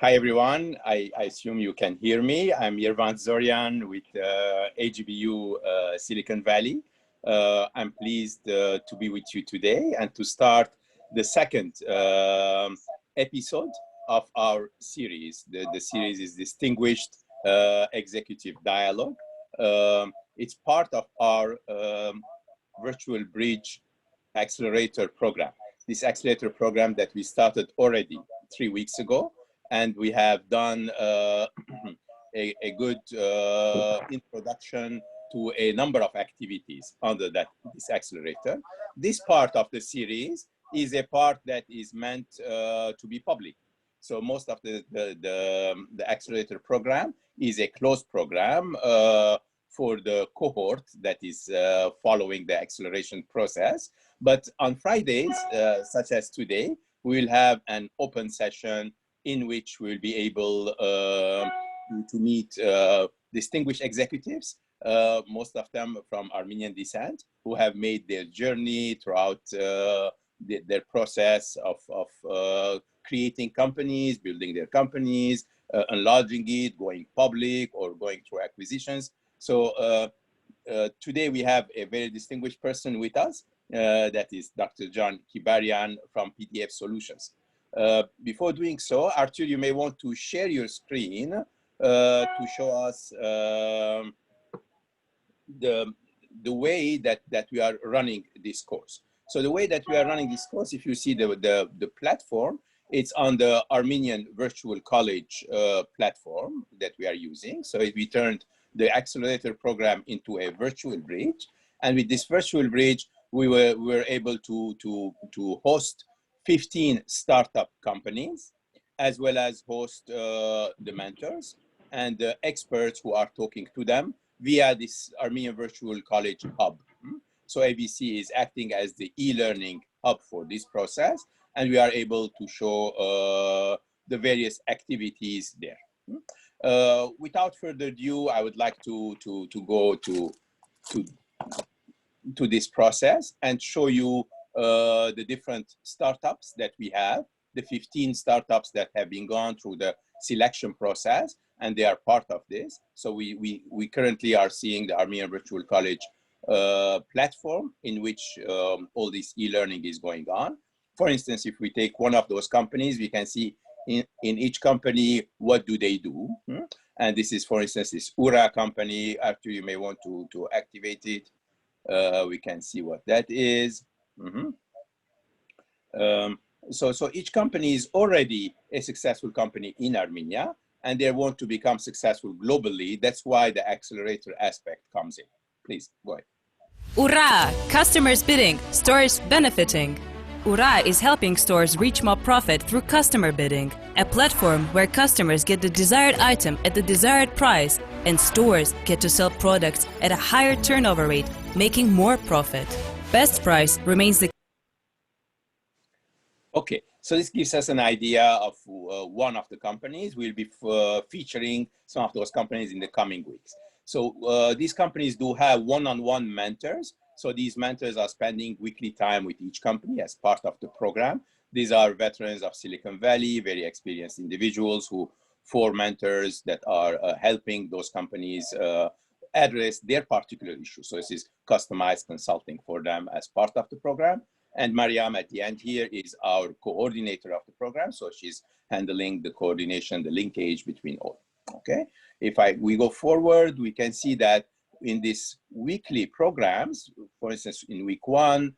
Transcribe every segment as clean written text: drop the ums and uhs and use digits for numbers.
Hi, everyone. I assume you can hear me. I'm Yervan Zorian with AGBU Silicon Valley. I'm pleased to be with you today and to start the second episode of our series. The series is Distinguished Executive Dialogue. It's part of our Virtual Bridge Accelerator program. This accelerator program that we started already 3 weeks ago. And we have done a good introduction to a number of activities under this accelerator. This part of the series is a part that is meant to be public. So most of the accelerator program is a closed program for the cohort that is following the acceleration process. But on Fridays, such as today, we will have an open session in which we'll be able to meet distinguished executives, most of them from Armenian descent, who have made their journey throughout their process of creating companies, building their companies, enlarging it, going public, or going through acquisitions. So today we have a very distinguished person with us, that is Dr. John Kibarian from PDF Solutions. Before doing so, Arthur, you may want to share your screen to show us the way that we are running this course. So the way that we are running this course, if you see the platform, it's on the Armenian Virtual College platform that we are using. So we turned the accelerator program into a virtual bridge. And with this virtual bridge, we were able to host 15 startup companies, as well as host the mentors and the experts who are talking to them via this Armenian Virtual College Hub. So ABC is acting as the e-learning hub for this process, and we are able to show the various activities there. Without further ado, I would like to go to this process and show you the different startups that we have, the 15 startups that have been gone through the selection process, and they are part of this. So we currently are seeing the Armenian Virtual College platform in which all this e-learning is going on. For instance, if we take one of those companies, we can see in each company, what do they do? And this is, for instance, this URA company. After you may want to activate it, we can see what that is. So each company is already a successful company in Armenia, and they want to become successful globally. That's why the accelerator aspect comes in. Please, go ahead. Ura! Customers bidding, stores benefiting. Ura is helping stores reach more profit through customer bidding, a platform where customers get the desired item at the desired price, and stores get to sell products at a higher turnover rate, making more profit. Best price remains the... Okay, so this gives us an idea of one of the companies. We'll be featuring some of those companies in the coming weeks. So these companies do have one-on-one mentors. So these mentors are spending weekly time with each company as part of the program. These are veterans of Silicon Valley, very experienced individuals for mentors that are helping those companies address their particular issues. So this is customized consulting for them as part of the program. And Mariam at the end here is our coordinator of the program. So she's handling the coordination, the linkage between all. Okay. If we go forward, we can see that in these weekly programs, for instance, in week 1,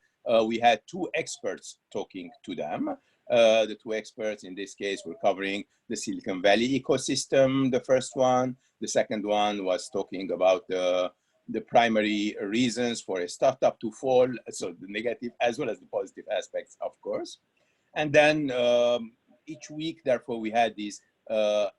we had 2 experts talking to them. The 2 experts in this case were covering the Silicon Valley ecosystem, the first one. The second one was talking about the primary reasons for a startup to fall, so the negative as well as the positive aspects, of course. And then each week, therefore, we had these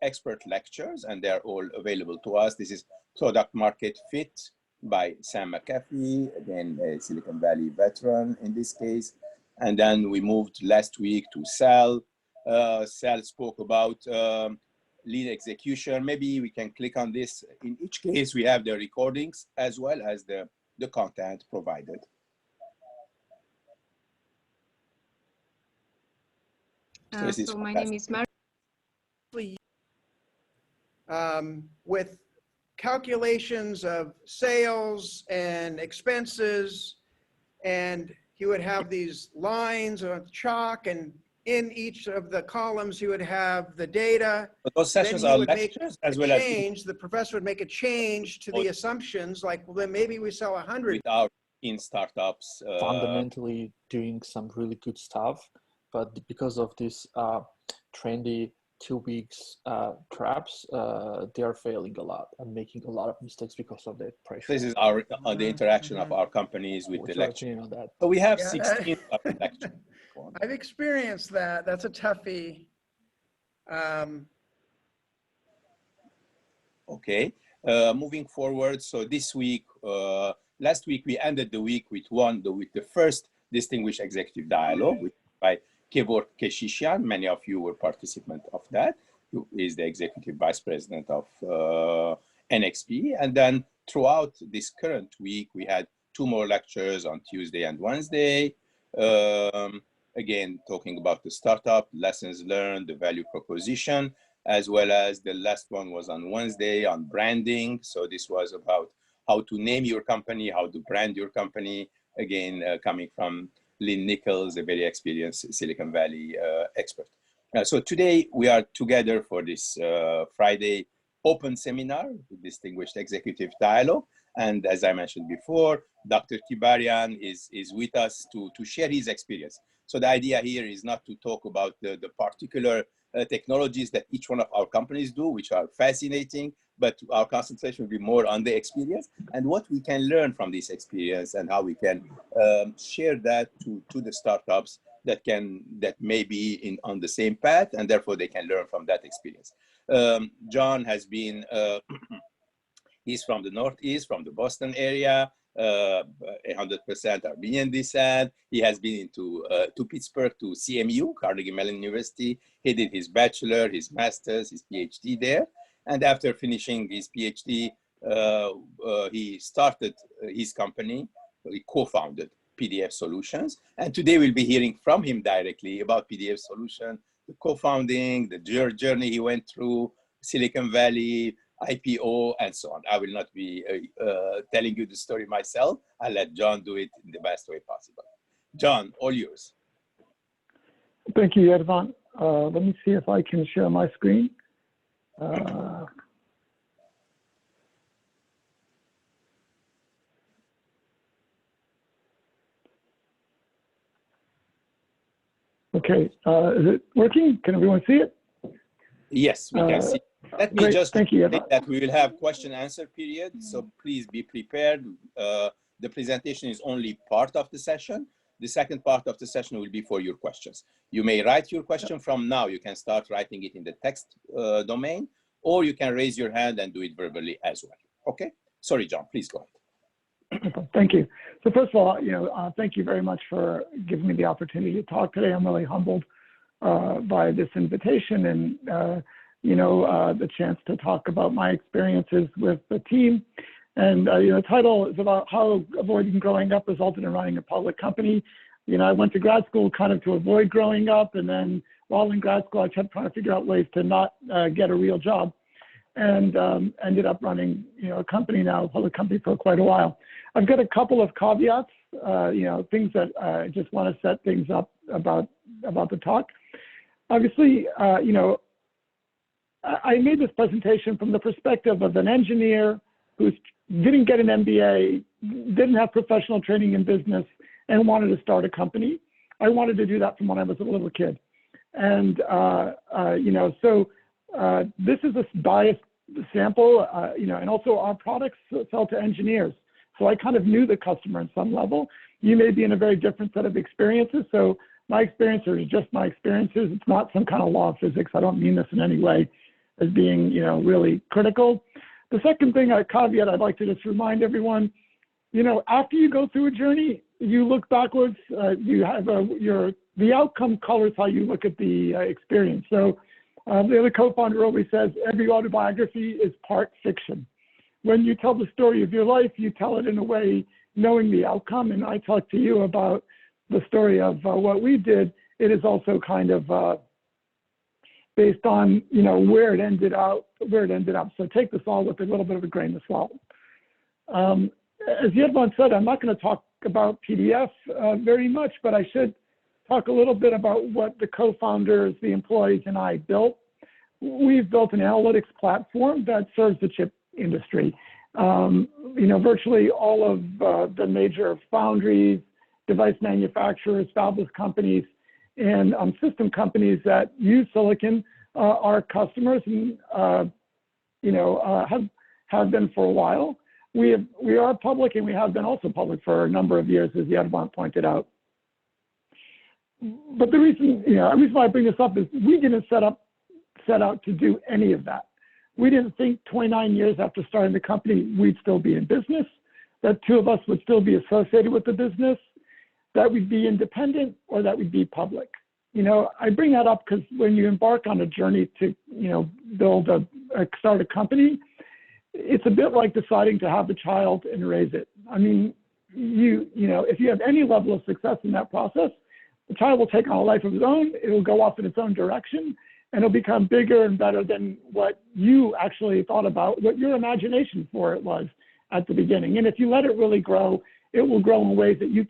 expert lectures, and they're all available to us. This is Product Market Fit by Sam McAfee, again, a Silicon Valley veteran in this case. And then we moved last week to Sal. Sal spoke about lead execution. Maybe we can click on this. In each case, we have the recordings as well as the content provided. So my name is Mary. with calculations of sales and expenses, and he would have these lines of chalk, and in each of the columns he would have the data. But those sessions are lectures as well as the professor would make a change to the assumptions, like, well, then maybe we sell 100. With our in startups. Fundamentally doing some really good stuff, but because of this trendy 2 weeks traps, they are failing a lot and making a lot of mistakes because of that pressure. This is our the interaction of our companies with the lecture. On that? So we have 16 lectures. I've experienced that. That's a toughie. Okay, moving forward. So this week, last week we ended the week with the first distinguished executive dialogue by Kibor Keshishian. Many of you were participants of that, who is the executive vice president of NXP. And then throughout this current week, we had 2 more lectures on Tuesday and Wednesday. Again, talking about the startup, lessons learned, the value proposition, as well as the last one was on Wednesday on branding. So this was about how to name your company, how to brand your company, again, coming from Lynn Nichols, a very experienced Silicon Valley expert. So today we are together for this Friday open seminar, Distinguished Executive Dialogue. And as I mentioned before, Dr. Kibarian is with us to share his experience. So the idea here is not to talk about the particular technologies that each one of our companies do, which are fascinating, but our concentration will be more on the experience and what we can learn from this experience and how we can share that to the startups that may be on the same path, and therefore they can learn from that experience. John has been, he's from the Northeast, from the Boston area, 100% Armenian descent. He has been to Pittsburgh, to CMU, Carnegie Mellon University. He did his bachelor, his master's, his PhD there. And after finishing his PhD, he started his company. He co-founded PDF Solutions. And today we'll be hearing from him directly about PDF Solution, the co-founding, the journey he went through, Silicon Valley, IPO, and so on. I will not be telling you the story myself. I'll let John do it in the best way possible. John, all yours. Thank you, Ervan. Let me see if I can share my screen. Okay, is it working? Can everyone see it? Yes, we can see. Let me great. just Thank you, say that we will have question answer period, so please be prepared. The presentation is only part of the session. The second part of the session will be for your questions. You may write your question from now. You can start writing it in the text domain, or you can raise your hand and do it verbally as well. Okay? Sorry, John, please go ahead. Thank you. So first of all, thank you very much for giving me the opportunity to talk today. I'm really humbled by this invitation and the chance to talk about my experiences with the team. And the title is about how avoiding growing up resulted in running a public company. I went to grad school kind of to avoid growing up, and then while in grad school, I kept trying to figure out ways to not get a real job, and ended up running a company now, a public company, for quite a while. I've got a couple of caveats, things that I just want to set things up about the talk. Obviously, I made this presentation from the perspective of an engineer who didn't get an MBA, didn't have professional training in business, and wanted to start a company. I wanted to do that from when I was a little kid. And, this is a biased sample, and also our products sell to engineers. So I kind of knew the customer on some level. You may be in a very different set of experiences. So my experiences are just my experiences. It's not some kind of law of physics. I don't mean this in any way as being, really critical. The second thing, a caveat I'd like to just remind everyone, after you go through a journey, you look backwards, you have the outcome colors how you look at the experience. So the other co-founder always says, every autobiography is part fiction. When you tell the story of your life, you tell it in a way knowing the outcome. And I talked to you about the story of what we did. It is also kind of based on, where it ended up. So take this all with a little bit of a grain of salt. As Yedvan said, I'm not going to talk about PDF very much, but I should talk a little bit about what the co-founders, the employees, and I built. We've built an analytics platform that serves the chip industry. Virtually all of the major foundries, device manufacturers, fabless companies, and system companies that use silicon are customers and have been for a while. We are public, and we have been also public for a number of years, as Yedvan pointed out. But the reason why I bring this up is we didn't set out to do any of that. We didn't think 29 years after starting the company, we'd still be in business, that two of us would still be associated with the business, that we'd be independent, or that we'd be public. I bring that up because when you embark on a journey to, start a company, it's a bit like deciding to have a child and raise it. I mean, if you have any level of success in that process, the child will take on a life of its own. It will go off in its own direction, and it'll become bigger and better than what you actually thought about, what your imagination for it was at the beginning. And if you let it really grow, it will grow in ways that you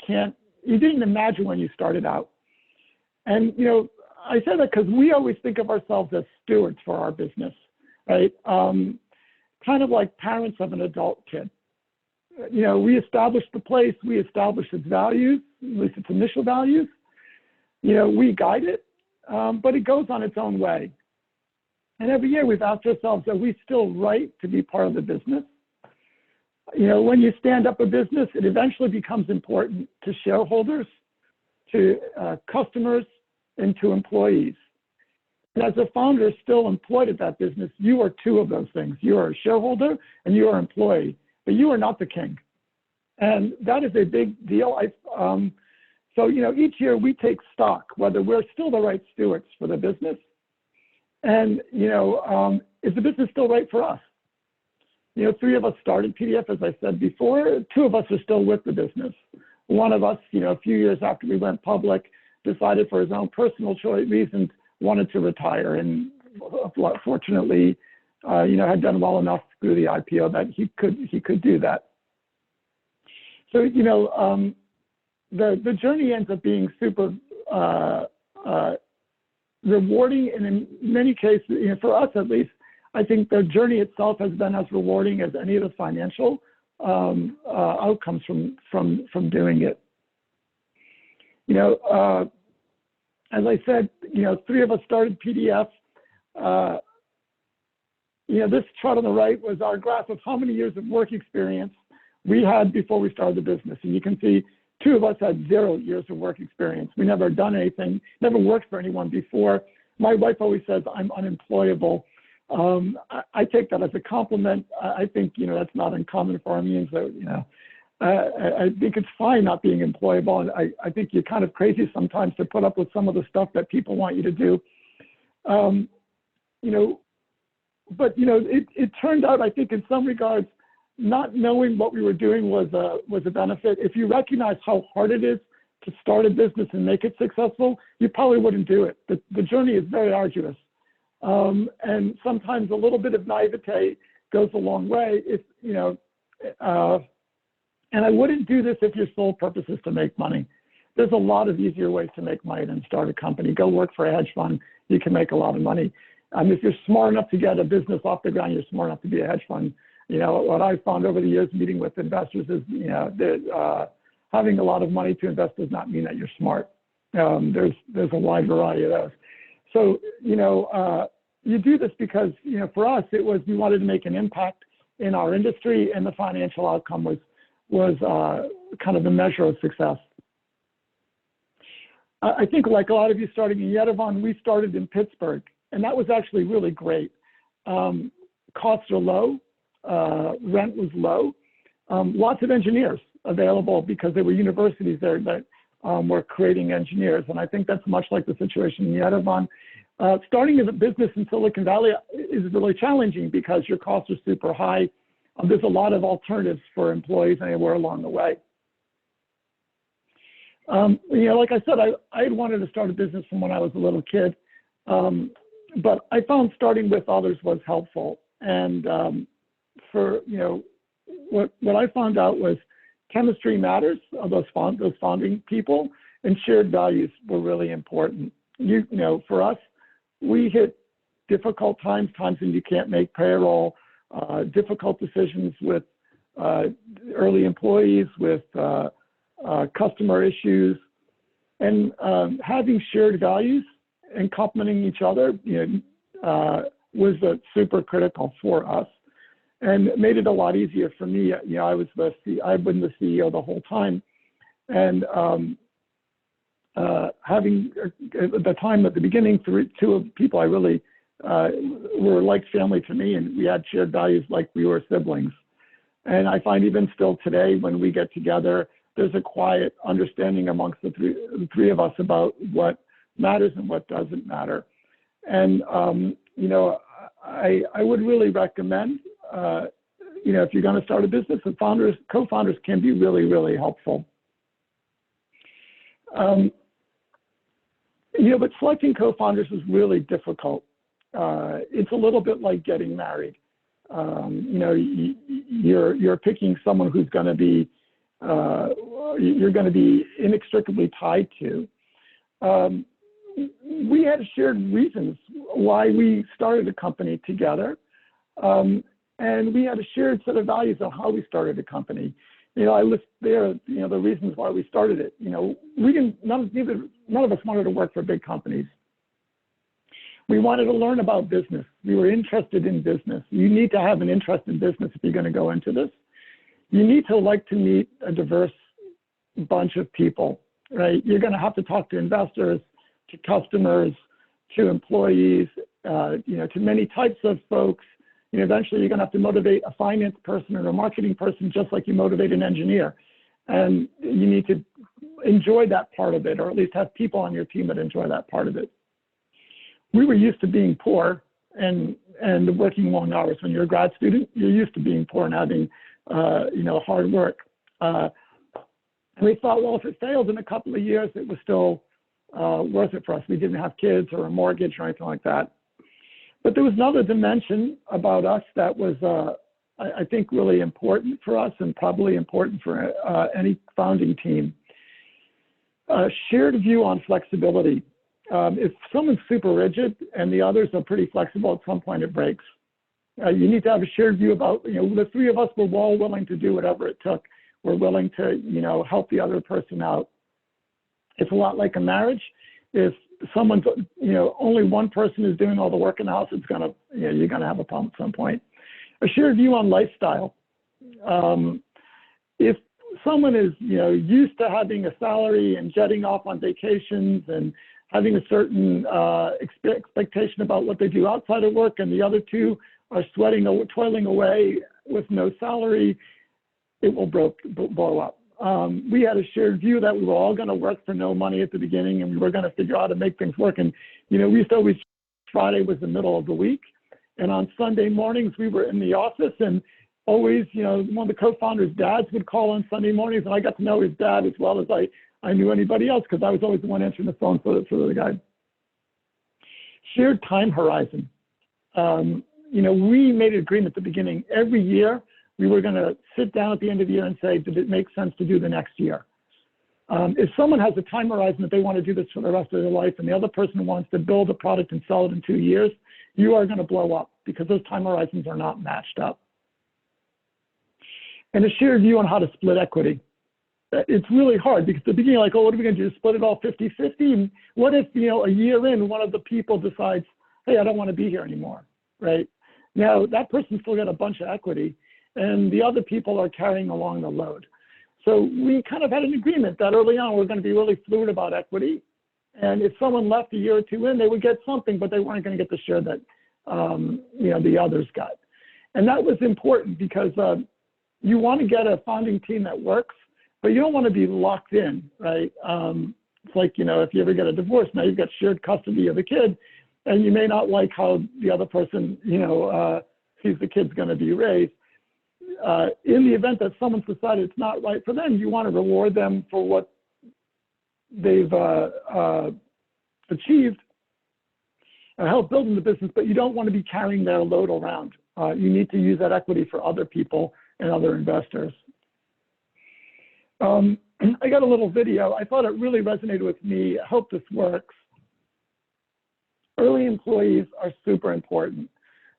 didn't imagine when you started out. And, I say that because we always think of ourselves as stewards for our business, right? Kind of like parents of an adult kid. We establish the place, we establish its values, at least its initial values. We guide it, but it goes on its own way. And every year we've asked ourselves, are we still right to be part of the business? When you stand up a business, it eventually becomes important to shareholders, to customers, and to employees. And as a founder still employed at that business, you are two of those things. You are a shareholder and you are an employee, but you are not the king. And that is a big deal. So, each year we take stock, whether we're still the right stewards for the business, and, is the business still right for us? Three of us started PDF, as I said before. Two of us are still with the business. One of us, a few years after we went public, decided for his own personal reasons, wanted to retire, and fortunately, had done well enough through the IPO that he could do that. So, the journey ends up being super rewarding, and in many cases, for us at least, I think the journey itself has been as rewarding as any of the financial outcomes from doing it. As I said, three of us started PDF. This chart on the right was our graph of how many years of work experience we had before we started the business. And you can see two of us had 0 years of work experience. We never done anything, never worked for anyone before. My wife always says I'm unemployable. I take that as a compliment. I think, that's not uncommon for Armenians. So, I think it's fine not being employable. And I think you're kind of crazy sometimes to put up with some of the stuff that people want you to do. But it turned out, I think in some regards, not knowing what we were doing was a benefit. If you recognize how hard it is to start a business and make it successful, you probably wouldn't do it. The journey is very arduous. And sometimes a little bit of naivete goes a long way. And I wouldn't do this if your sole purpose is to make money. There's a lot of easier ways to make money than start a company. Go work for a hedge fund. You can make a lot of money. If you're smart enough to get a business off the ground, you're smart enough to be a hedge fund. What I've found over the years meeting with investors is, that having a lot of money to invest does not mean that you're smart. There's a wide variety of those. So, you do this because, for us, it was, we wanted to make an impact in our industry, and the financial outcome was kind of a measure of success. I think like a lot of you starting in Yerevan, we started in Pittsburgh, and that was actually really great. Costs are low, rent was low, lots of engineers available because there were universities there that were creating engineers, and I think that's much like the situation in Yerevan. Starting a business in Silicon Valley is really challenging because your costs are super high. There's a lot of alternatives for employees anywhere along the way. Like I said, I had wanted to start a business from when I was a little kid. but I found starting with others was helpful. And for, what I found out was chemistry matters of those founding people, and shared values were really important. For us, we hit difficult times when you can't make payroll, difficult decisions with early employees, with customer issues, and having shared values and complementing each other, was super critical for us, and it made it a lot easier for me. I've been the CEO the whole time, and having at the time at the beginning, two people I really were like family to me, and we had shared values like we were siblings. And I find even still today, when we get together, there's a quiet understanding amongst the three of us about what matters and what doesn't matter. And I would really recommend, if you're going to start a business, the co-founders can be really, really helpful. But selecting co-founders is really difficult. It's a little bit like getting married. You're picking someone who's going to be, you're going to be inextricably tied to. We had shared reasons why we started a company together, and we had a shared set of values on how we started a company. I list there, the reasons why we started it. None of us wanted to work for big companies. We wanted to learn about business. We were interested in business. You need to have an interest in business if you're going to go into this. You need to like to meet a diverse bunch of people, right? You're going to have to talk to investors, to customers, to employees, to many types of folks. Eventually you're going to have to motivate a finance person or a marketing person just like you motivate an engineer. And you need to enjoy that part of it, or at least have people on your team that enjoy that part of it. We were used to being poor and working long hours. When you're a grad student, you're used to being poor and having, hard work. And we thought, well, if it failed in a couple of years, it was still worth it for us. We didn't have kids or a mortgage or anything like that. But there was another dimension about us that was, I think, really important for us, and probably important for any founding team. Shared view on flexibility. If someone's super rigid and the others are pretty flexible, at some point it breaks. You need to have a shared view about, the three of us were all willing to do whatever it took. We're willing to, help the other person out. It's a lot like a marriage. If someone's, only one person is doing all the work in the house, it's gonna, you're gonna have a problem at some point. A shared view on lifestyle. If someone is, used to having a salary and jetting off on vacations and having a certain expectation about what they do outside of work, and the other two are toiling away with no salary, it will blow up. We had a shared view that we were all going to work for no money at the beginning, and we were going to figure out how to make things work. And, we used to always, Friday was the middle of the week. And on Sunday mornings, we were in the office, and always, one of the co-founders' dads would call on Sunday mornings, and I got to know his dad as well as I knew anybody else, because I was always the one answering the phone for the guy. Shared time horizon. We made an agreement at the beginning. Every year, we were going to sit down at the end of the year and say, did it make sense to do the next year? If someone has a time horizon that they want to do this for the rest of their life, and the other person wants to build a product and sell it in 2 years, you are going to blow up, because those time horizons are not matched up. And a shared view on how to split equity. It's really hard, because at the beginning, like, oh, what are we going to do? Split it all 50-50? And what if, a year in, one of the people decides, hey, I don't want to be here anymore, right? Now, that person's still got a bunch of equity, and the other people are carrying along the load. So we kind of had an agreement that early on we're going to be really fluid about equity. And if someone left a year or two in, they would get something, but they weren't going to get the share that, the others got. And that was important, because you want to get a founding team that works, but you don't want to be locked in, right? It's like, if you ever get a divorce, now you've got shared custody of the kid, and you may not like how the other person, sees the kid's going to be raised. In the event that someone's decided it's not right for them, you want to reward them for what they've achieved. help building the business, but you don't want to be carrying their load around. You need to use that equity for other people and other investors. I got a little video. I thought it really resonated with me. I hope this works. Early employees are super important.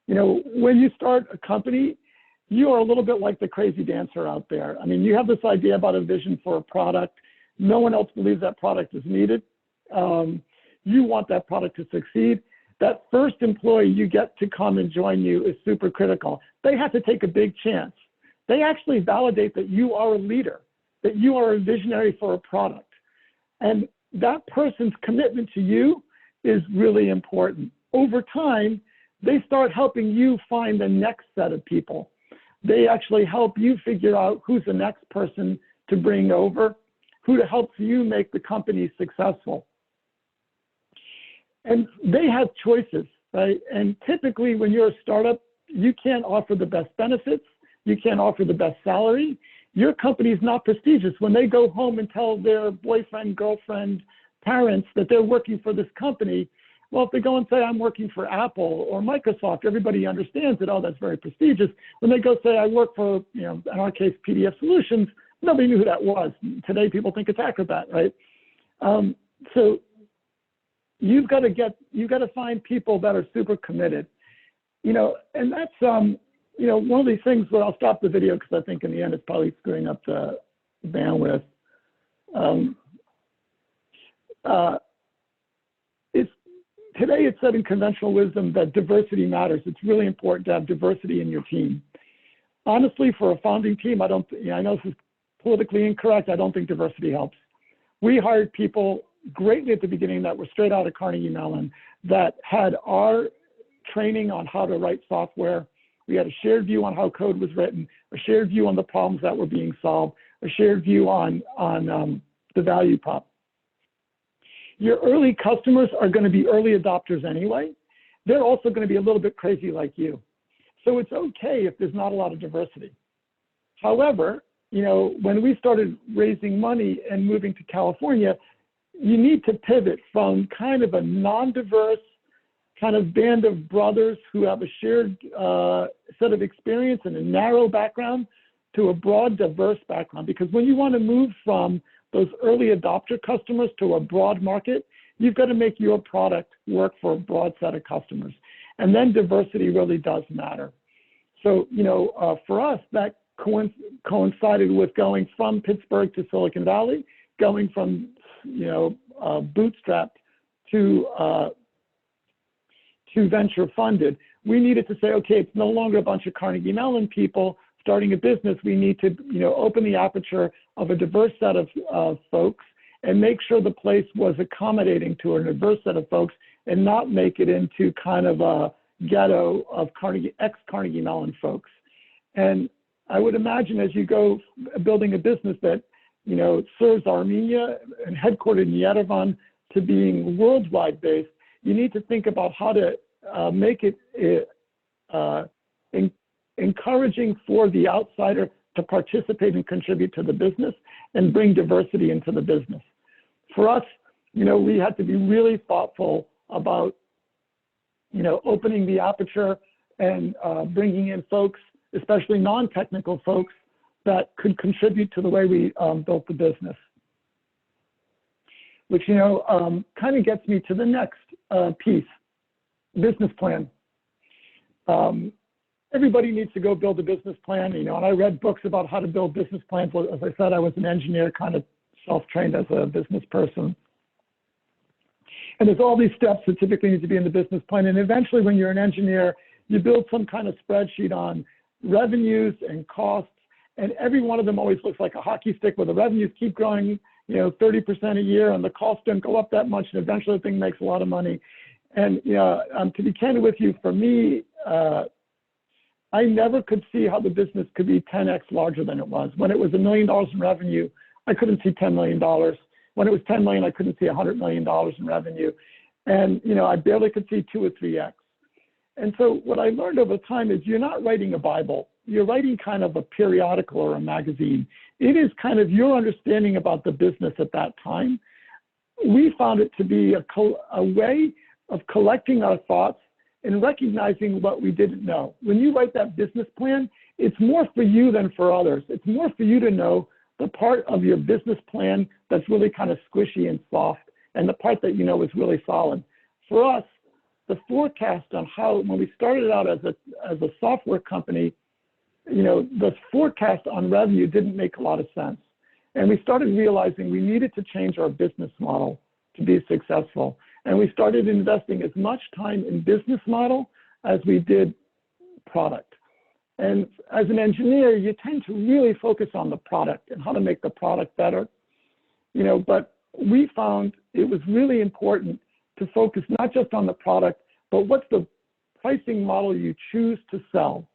You know, when you start a company, you are a little bit like the crazy dancer out there. I mean, you have this idea about a vision for a product. No one else believes that product is needed. You want that product to succeed. That first employee you get to come and join you is super critical. They have to take a big chance. They actually validate that you are a leader, that you are a visionary for a product. And that person's commitment to you is really important. Over time, they start helping you find the next set of people. They actually help you figure out who's the next person to bring over, who helps you make the company successful. And they have choices, right? And typically when you're a startup, you can't offer the best benefits, you can't offer the best salary. Your company is not prestigious. When they go home and tell their boyfriend, girlfriend, parents that they're working for this company, well, if they go and say, I'm working for Apple or Microsoft, everybody understands that, oh, that's very prestigious. When they go say, I work for, you know, in our case, PDF Solutions, nobody knew who that was. Today, people think it's Acrobat, right? So you've got to find people that are super committed, you know, and that's, you know, one of these things where I'll stop the video because I think in the end it's probably screwing up the bandwidth. Today it's said in conventional wisdom that diversity matters. It's really important to have diversity in your team. Honestly, for a founding team, I know this is politically incorrect. I don't think diversity helps. We hired people greatly at the beginning that were straight out of Carnegie Mellon, that had our training on how to write software. We had a shared view on how code was written, a shared view on the problems that were being solved, a shared view on the value prop. Your early customers are going to be early adopters anyway. They're also going to be a little bit crazy like you. So it's okay if there's not a lot of diversity. However, you know, when we started raising money and moving to California, you need to pivot from kind of a non-diverse kind of band of brothers who have a shared set of experience and a narrow background to a broad, diverse background. Because when you want to move from those early adopter customers to a broad market, you've got to make your product work for a broad set of customers. And then diversity really does matter. So, you know, for us, that coincided with going from Pittsburgh to Silicon Valley, going from, you know, bootstrapped to venture funded. We needed to say, okay, it's no longer a bunch of Carnegie Mellon people starting a business. We need to, you know, open the aperture of a diverse set of folks and make sure the place was accommodating to a diverse set of folks and not make it into kind of a ghetto of ex-Carnegie Mellon folks. And I would imagine as you go building a business that, you know, serves Armenia and headquartered in Yerevan to being worldwide based, you need to think about how to make it encouraging for the outsider to participate and contribute to the business and bring diversity into the business. For us, you know, we had to be really thoughtful about, you know, opening the aperture and bringing in folks, especially non-technical folks, that could contribute to the way we built the business. Which, you know, kind of gets me to the next piece, business plan. Everybody needs to go build a business plan, you know, and I read books about how to build business plans. Well, as I said, I was an engineer, kind of self-trained as a business person. And there's all these steps that typically need to be in the business plan. And eventually, when you're an engineer, you build some kind of spreadsheet on revenues and costs, and every one of them always looks like a hockey stick where the revenues keep growing, you know, 30% a year, and the costs don't go up that much, and eventually the thing makes a lot of money. And, you know, to be candid with you, for me, I never could see how the business could be 10x larger than it was. When it was $1 million in revenue, I couldn't see $10 million. When it was 10 million, I couldn't see $100 million in revenue. And, you know, I barely could see 2 or 3x. And so what I learned over time is you're not writing a Bible. You're writing kind of a periodical or a magazine. It is kind of your understanding about the business at that time. We found it to be a way of collecting our thoughts and recognizing what we didn't know. When you write that business plan, it's more for you than for others. It's more for you to know the part of your business plan that's really kind of squishy and soft, and the part that you know is really solid. For us, the forecast on how, when we started out as a software company, you know, the forecast on revenue didn't make a lot of sense. And we started realizing we needed to change our business model to be successful. And we started investing as much time in business model as we did product. And as an engineer, you tend to really focus on the product and how to make the product better, you know, but we found it was really important to focus not just on the product, but what's the pricing model you choose to sell.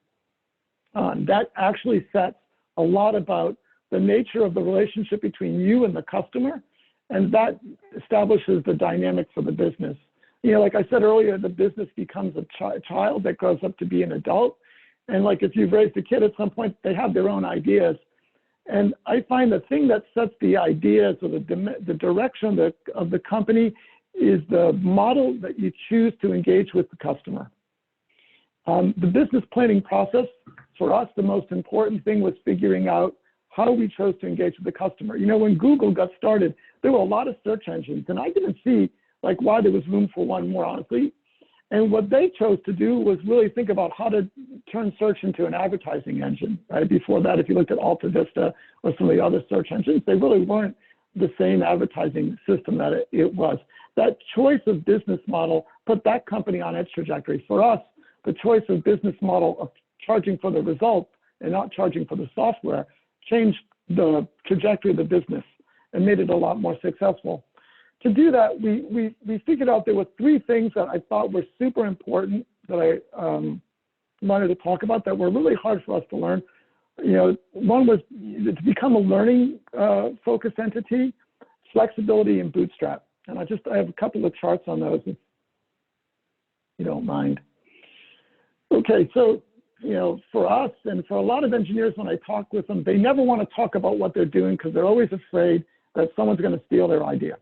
That actually sets a lot about the nature of the relationship between you and the customer, and that establishes the dynamic for the business. You know, like I said earlier, the business becomes a child that grows up to be an adult. And like if you've raised a kid at some point, they have their own ideas. And I find the thing that sets the ideas or the direction of the company is the model that you choose to engage with the customer. The business planning process, for us, the most important thing was figuring out how we chose to engage with the customer. You know, when Google got started, there were a lot of search engines, and I didn't see like why there was room for one more, honestly. And what they chose to do was really think about how to turn search into an advertising engine, right? Before that, if you looked at Alta Vista or some of the other search engines, they really weren't the same advertising system that it was. That choice of business model put that company on its trajectory. For us, the choice of business model of charging for the result and not charging for the software changed the trajectory of the business and made it a lot more successful. To do that, we figured out there were three things that I thought were super important that I wanted to talk about that were really hard for us to learn. You know, one was to become a learning focused entity, flexibility, and bootstrap. And I have a couple of charts on those, if you don't mind. Okay, so, you know, for us and for a lot of engineers, when I talk with them, they never want to talk about what they're doing because they're always afraid that someone's going to steal their idea.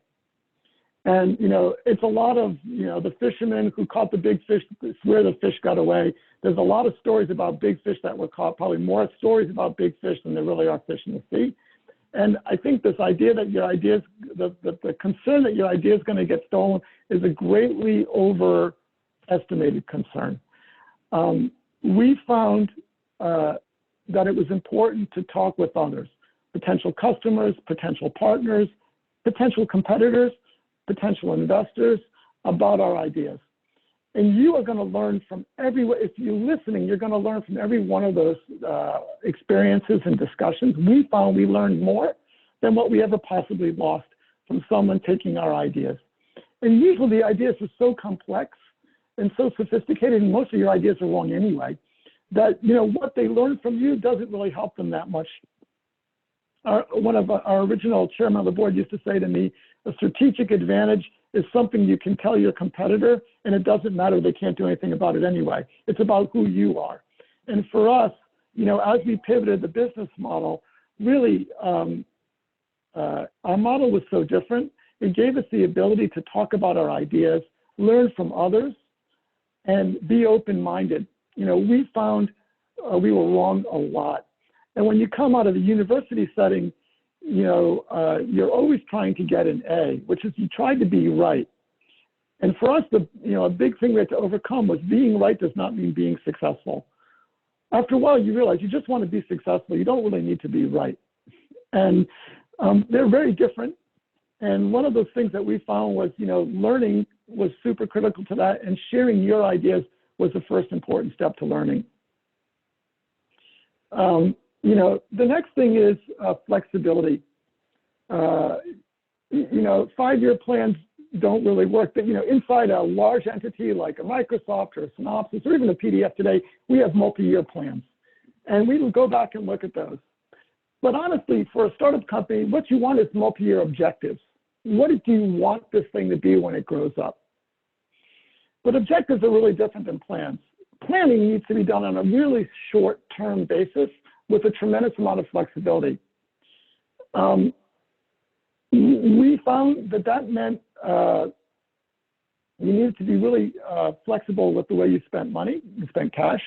And, you know, it's a lot of, you know, the fishermen who caught the big fish, swear the fish got away. There's a lot of stories about big fish that were caught, probably more stories about big fish than there really are fish in the sea. And I think this idea that your ideas, the concern that your idea is going to get stolen is a greatly overestimated concern. We found that it was important to talk with others, potential customers, potential partners, potential competitors, potential investors about our ideas. And you are going to learn from if you're listening, you're going to learn from every one of those experiences and discussions. We found we learned more than what we ever possibly lost from someone taking our ideas. And usually the ideas are so complex and so sophisticated, and most of your ideas are wrong anyway, that, you know, what they learn from you doesn't really help them that much. One of our original chairman of the board used to say to me, a strategic advantage is something you can tell your competitor, and it doesn't matter, they can't do anything about it anyway. It's about who you are. And for us, you know, as we pivoted the business model, really, our model was so different. It gave us the ability to talk about our ideas, learn from others, and be open-minded. You know, we found we were wrong a lot. And when you come out of the university setting, you know, you're always trying to get an A, which is you try to be right. And for us, a big thing we had to overcome was being right does not mean being successful. After a while, you realize you just want to be successful. You don't really need to be right. And they're very different. And one of those things that we found was, you know, learning was super critical to that, and sharing your ideas was the first important step to learning. You know, the next thing is flexibility. You know, 5-year plans don't really work, but, you know, inside a large entity like a Microsoft or a Synopsys or even a PDF today, we have multi-year plans. And we will go back and look at those. But honestly, for a startup company, what you want is multi-year objectives. What do you want this thing to be when it grows up? But objectives are really different than plans. Planning needs to be done on a really short-term basis with a tremendous amount of flexibility. We found that meant you needed to be really flexible with the way you spent money, you spent cash,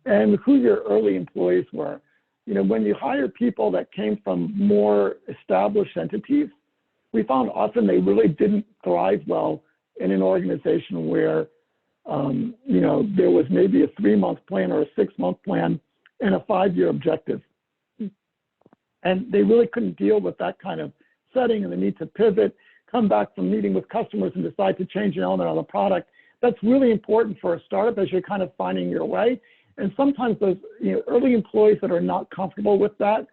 and who your early employees were. You know, when you hire people that came from more established entities, we found often they really didn't thrive well in an organization where, you know, there was maybe a 3-month plan or a 6-month plan and a 5-year objective. And they really couldn't deal with that kind of setting and the need to pivot, come back from meeting with customers and decide to change an element of the product. That's really important for a startup as you're kind of finding your way. And sometimes those, you know, early employees that are not comfortable with that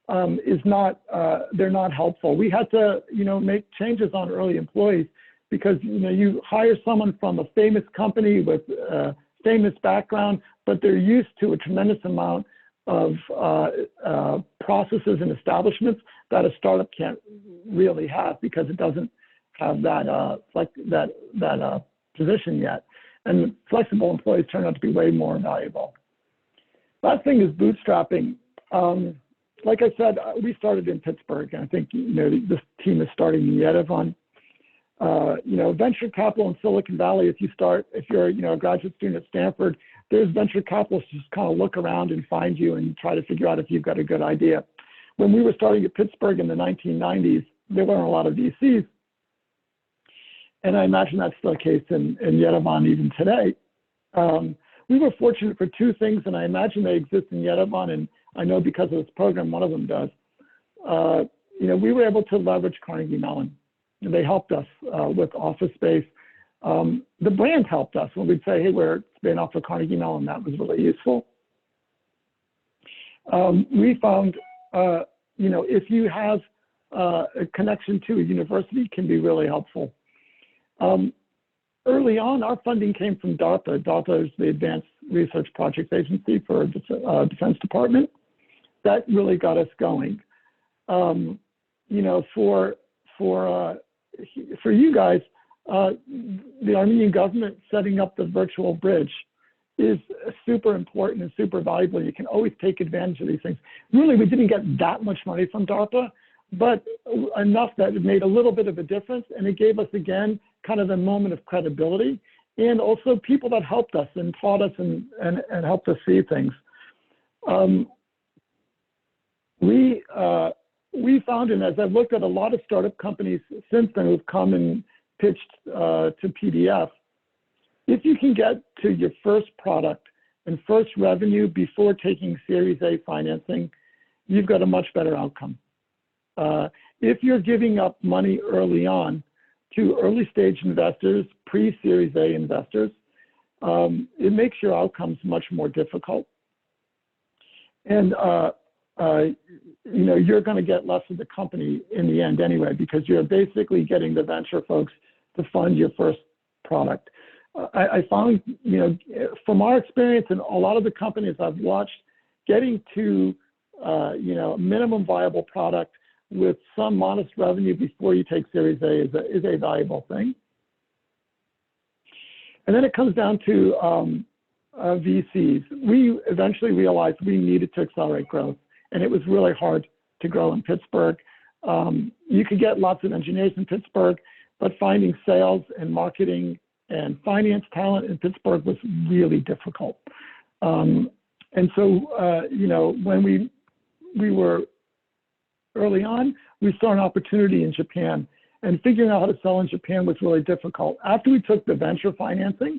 they're not helpful. We had to, you know, make changes on early employees because, you know, you hire someone from a famous company with a famous background, but they're used to a tremendous amount of processes and establishments that a startup can't really have because it doesn't have that position yet. And flexible employees turn out to be way more valuable. Last thing is bootstrapping. Like I said, we started in Pittsburgh, and I think, you know, this team is starting in Yerevan. You know, venture capital in Silicon Valley, if you're, you know, a graduate student at Stanford, there's venture capitalists just kind of look around and find you and try to figure out if you've got a good idea. When we were starting at Pittsburgh in the 1990s, there weren't a lot of VCs. And I imagine that's the case in Yerevan even today. We were fortunate for 2 things, and I imagine they exist in Yerevan, and I know because of this program, one of them does. You know, we were able to leverage Carnegie Mellon. They helped us with office space. The brand helped us when we'd say, hey, we're spin off of Carnegie Mellon. That was really useful. We found, you know, if you have a connection to a university, can be really helpful. Early on, our funding came from DARPA. DARPA is the Advanced Research Projects Agency for Defense Department. That really got us going. You know, for you guys, the Armenian government setting up the virtual bridge is super important and super valuable. You can always take advantage of these things. Really, we didn't get that much money from DARPA, but enough that it made a little bit of a difference, and it gave us, again, kind of a moment of credibility, and also people that helped us and taught us and helped us see things. We found, and as I've looked at a lot of startup companies since then who've come and pitched to PDF, if you can get to your first product and first revenue before taking Series A financing, you've got a much better outcome. If you're giving up money early on to early stage investors, pre-Series A investors, it makes your outcomes much more difficult. And you know, you're going to get less of the company in the end anyway, because you're basically getting the venture folks to fund your first product. I found, you know, from our experience and a lot of the companies I've watched, getting to, you know, minimum viable product with some modest revenue before you take Series A is a valuable thing. And then it comes down to VCs. We eventually realized we needed to accelerate growth, and it was really hard to grow in Pittsburgh. You could get lots of engineers in Pittsburgh, but finding sales and marketing and finance talent in Pittsburgh was really difficult. And so, you know, when we were early on, we saw an opportunity in Japan, and figuring out how to sell in Japan was really difficult. After we took the venture financing,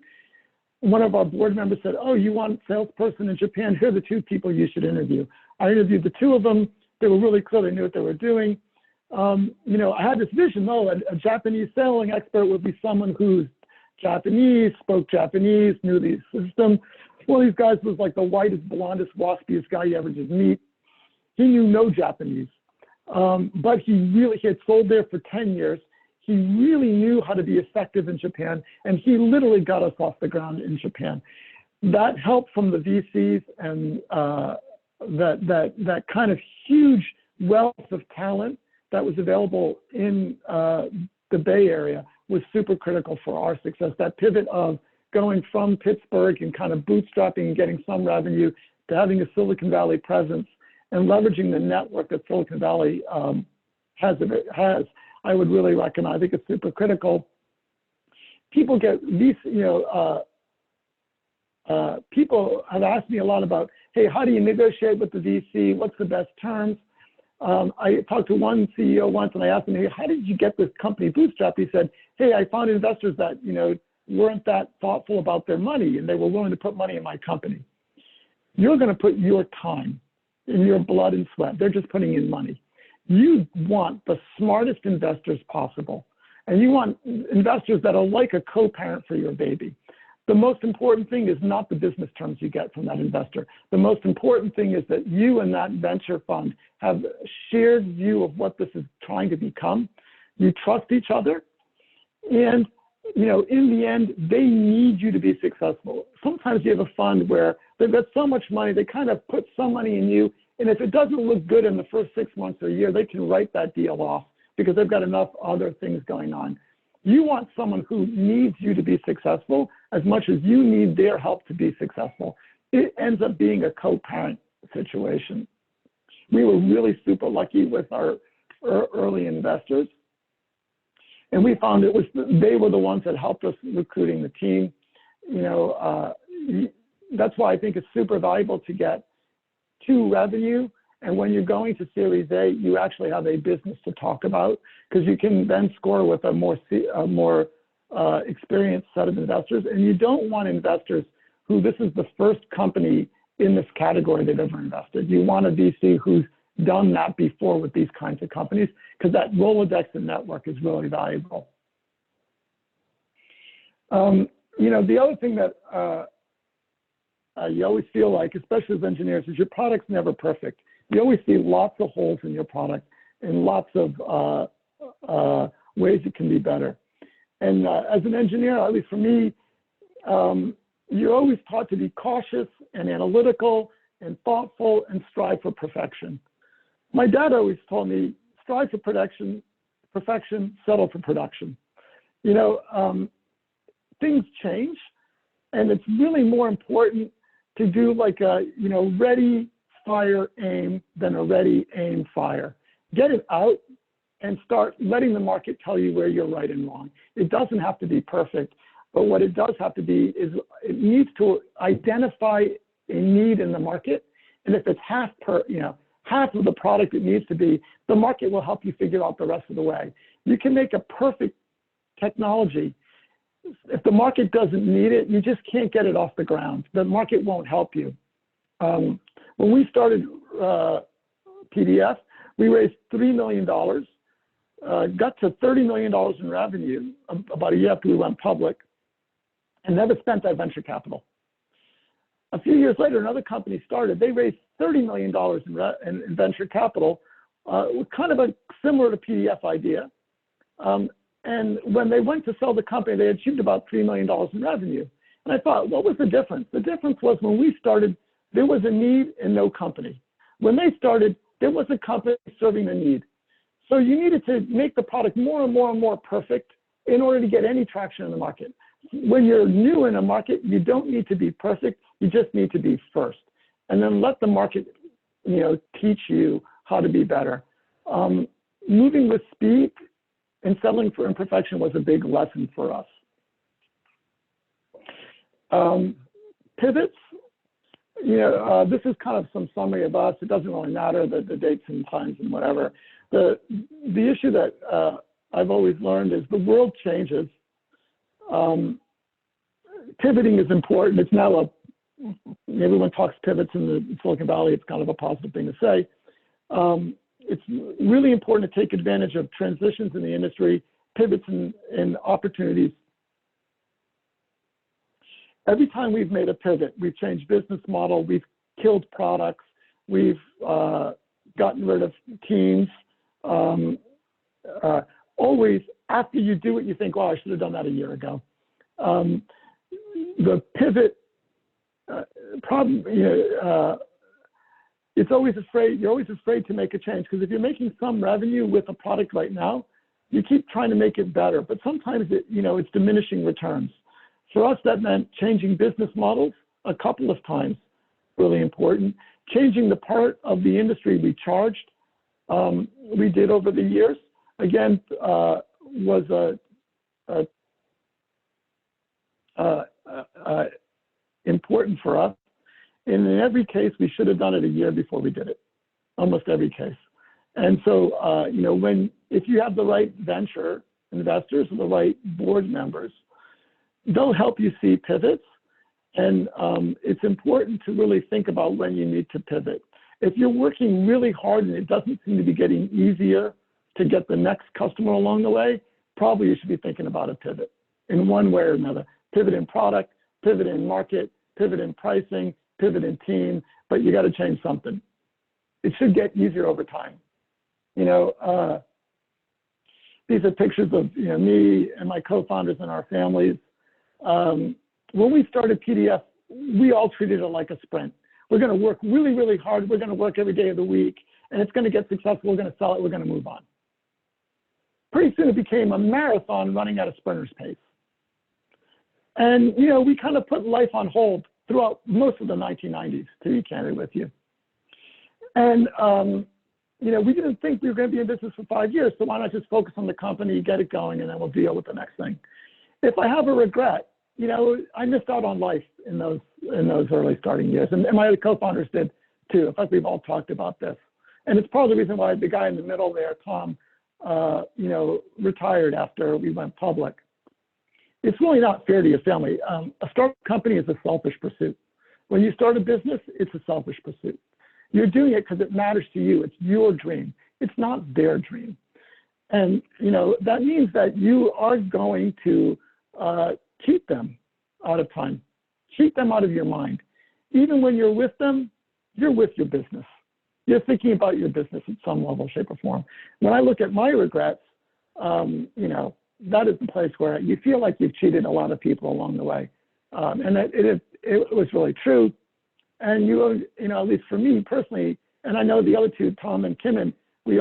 one of our board members said, oh, you want a salesperson in Japan? Here are the 2 people you should interview. I interviewed the 2 of them. They were really clear. They knew what they were doing. You know, I had this vision, a Japanese selling expert would be someone who's Japanese, spoke Japanese, knew the system. One of these guys was like the whitest, blondest, waspiest guy you ever just meet. He knew no Japanese, but he had sold there for 10 years. He really knew how to be effective in Japan, and he literally got us off the ground in Japan. That help from the VCs and that kind of huge wealth of talent that was available in the Bay Area was super critical for our success. That pivot of going from Pittsburgh and kind of bootstrapping and getting some revenue to having a Silicon Valley presence and leveraging the network that Silicon Valley has, I would really recommend. I think it's super critical. people get these, people have asked me a lot about, hey, how do you negotiate with the VC? What's the best terms? I talked to one CEO once and I asked him, hey, how did you get this company bootstrapped? He said, hey, I found investors that, weren't that thoughtful about their money and they were willing to put money in my company. You're going to put your time and your blood and sweat. They're just putting in money. You want the smartest investors possible. And you want investors that are like a co-parent for your baby. The most important thing is not the business terms you get from that investor. The most important thing is that you and that venture fund have a shared view of what this is trying to become. You trust each other. And, in the end, they need you to be successful. Sometimes you have a fund where they've got so much money, they kind of put some money in you. And if it doesn't look good in the first 6 months or a year, they can write that deal off because they've got enough other things going on. You want someone who needs you to be successful as much as you need their help to be successful. It ends up being a co-parent situation. We were really super lucky with our early investors. And we found they were the ones that helped us recruiting the team. That's why I think it's super valuable to get to revenue. And when you're going to Series A, you actually have a business to talk about because you can then score with a more experienced set of investors. And you don't want investors who this is the first company in this category they've ever invested. You want a VC who's done that before with these kinds of companies because that Rolodex and network is really valuable. The other thing that you always feel like, especially as engineers, is your product's never perfect. You always see lots of holes in your product and lots of ways it can be better. And as an engineer, at least for me, you're always taught to be cautious and analytical and thoughtful and strive for perfection. My dad always told me, strive for perfection, settle for production. Things change, and it's really more important to do like a, ready, fire, aim than a ready, aim, fire. Get it out and start letting the market tell you where you're right and wrong. It doesn't have to be perfect, but what it does have to be is it needs to identify a need in the market. And if it's half of the product it needs to be, the market will help you figure out the rest of the way. You can make a perfect technology. If the market doesn't need it, you just can't get it off the ground. The market won't help you. When we started PDF, we raised $3 million, got to $30 million in revenue about a year after we went public, and never spent that venture capital. A few years later, another company started. They raised $30 million in venture capital, kind of a similar to PDF idea. And when they went to sell the company, they achieved about $3 million in revenue. And I thought, what was the difference? The difference was when we started, there was a need and no company. When they started, there was a company serving the need. So you needed to make the product more and more and more perfect in order to get any traction in the market. When you're new in a market, you don't need to be perfect. You just need to be first. And then let the market, teach you how to be better. Moving with speed and settling for imperfection was a big lesson for us. Pivots, this is kind of some summary of us. It doesn't really matter the dates and times and whatever. The issue that I've always learned is the world changes. Pivoting is important. It's now everyone talks pivots in the Silicon Valley. It's kind of a positive thing to say. It's really important to take advantage of transitions in the industry, pivots and opportunities. Every time we've made a pivot, we've changed business model, we've killed products, we've gotten rid of teams. Always after you do it, you think, oh, I should have done that a year ago. The pivot problem, it's always afraid, you're always afraid to make a change, because if you're making some revenue with a product right now, you keep trying to make it better, but sometimes it's diminishing returns. For us, that meant changing business models a couple of times, really important. Changing the part of the industry we charged, we did over the years. Again, was a important for us. And in every case, we should have done it a year before we did it, almost every case. And so, you know, if you have the right venture investors and the right board members, they'll help you see pivots. And it's important to really think about when you need to pivot. If you're working really hard and it doesn't seem to be getting easier to get the next customer along the way, probably you should be thinking about a pivot in one way or another. Pivot in product, pivot in market, pivot in pricing, pivot in team, but you got to change something. It should get easier over time. You know, these are pictures of, you know, me and my co-founders and our families. When we started PDF, we all treated it like a sprint. We're going to work really, really hard. We're going to work every day of the week, and it's going to get successful. We're going to sell it. We're going to move on. Pretty soon it became a marathon running at a sprinter's pace. And, you know, we kind of put life on hold throughout most of the 1990s, to be candid with you. And, you know, we didn't think we were going to be in business for 5 years, so why not just focus on the company, get it going, and then we'll deal with the next thing. If I have a regret, you know, I missed out on life in those early starting years, and my other co-founders did too. In fact, we've all talked about this, and it's part of the reason why the guy in the middle there, Tom, you know, retired after we went public. It's really not fair to your family. A startup company is a selfish pursuit. When you start a business, it's a selfish pursuit. You're doing it because it matters to you. It's your dream. It's not their dream. And, you know, that means that you are going to cheat them out of time, cheat them out of your mind. Even when you're with them, you're with your business. You're thinking about your business in some level, shape, or form. When I look at my regrets, you know, that is the place where you feel like you've cheated a lot of people along the way. And that it was really true. And you know, at least for me personally, and I know the other two, Tom and Kimon, we've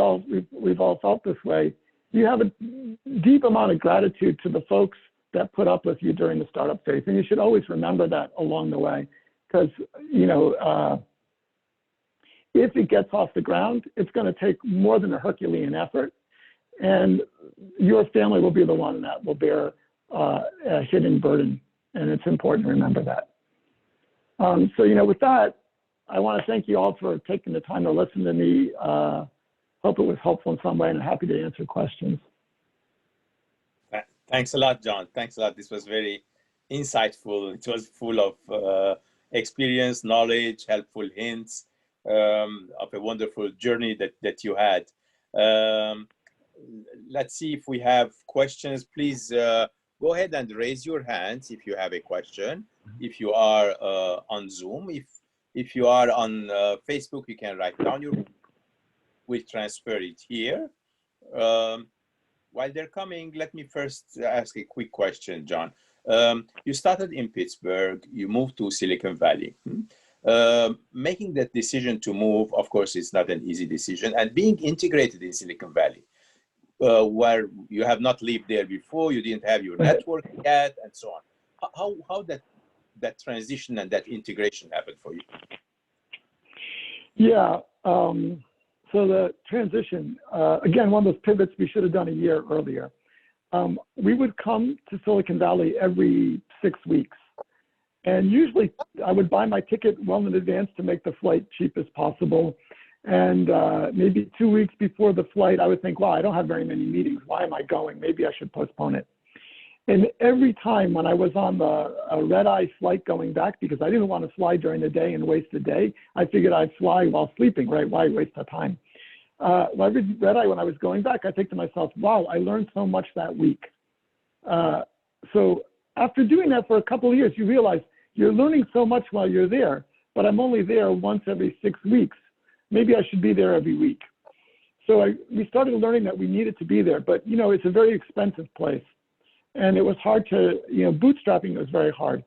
all felt this way. You have a deep amount of gratitude to the folks that put up with you during the startup phase. And you should always remember that along the way, because, you know, if it gets off the ground, it's going to take more than a Herculean effort. And your family will be the one that will bear a hidden burden. And it's important to remember that. So, you know, with that, I want to thank you all for taking the time to listen to me. Hope it was helpful in some way, and I'm happy to answer questions. Thanks a lot, John. Thanks a lot. This was very insightful. It was full of experience, knowledge, helpful hints of a wonderful journey that you had. Let's see if we have questions. Please go ahead and raise your hands if you have a question. If you are on Zoom, if you are on Facebook, you can write down your. We'll transfer it here. While they're coming, let me first ask a quick question, John. You started in Pittsburgh, you moved to Silicon Valley. Making that decision to move, of course, is not an easy decision. And being integrated in Silicon Valley, where you have not lived there before, you didn't have your network yet, and so on. How that transition and that integration happened for you? Yeah. So the transition, again, one of those pivots we should have done a year earlier. We would come to Silicon Valley every 6 weeks. And usually I would buy my ticket well in advance to make the flight cheap as possible. And maybe 2 weeks before the flight, I would think, wow, I don't have very many meetings. Why am I going? Maybe I should postpone it. And every time when I was on the red-eye flight going back, because I didn't want to fly during the day and waste the day, I figured I'd fly while sleeping, right? Why waste the time? Every red-eye when I was going back, I think to myself, wow, I learned so much that week. So after doing that for a couple of years, you realize you're learning so much while you're there, but I'm only there once every 6 weeks. Maybe I should be there every week. So we started learning that we needed to be there, but you know, it's a very expensive place. And it was hard to, you know, bootstrapping was very hard.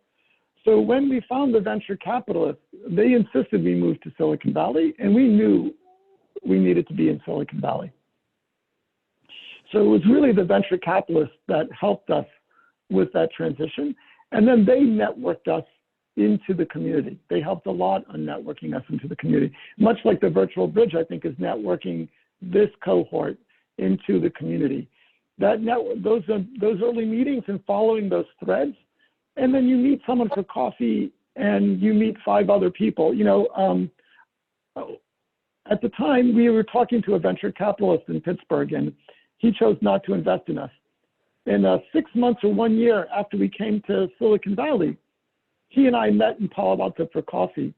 So when we found the venture capitalists, they insisted we move to Silicon Valley, and we knew we needed to be in Silicon Valley. So it was really the venture capitalists that helped us with that transition. And then they networked us into the community. They helped a lot on networking us into the community. Much like the Virtual Bridge, I think, is networking this cohort into the community. That network, those early meetings and following those threads and then you meet someone for coffee and you meet 5 other people. At the time, we were talking to a venture capitalist in Pittsburgh, and he chose not to invest in us. And 6 months or 1 year after we came to Silicon Valley, he and I met in Palo Alto for coffee,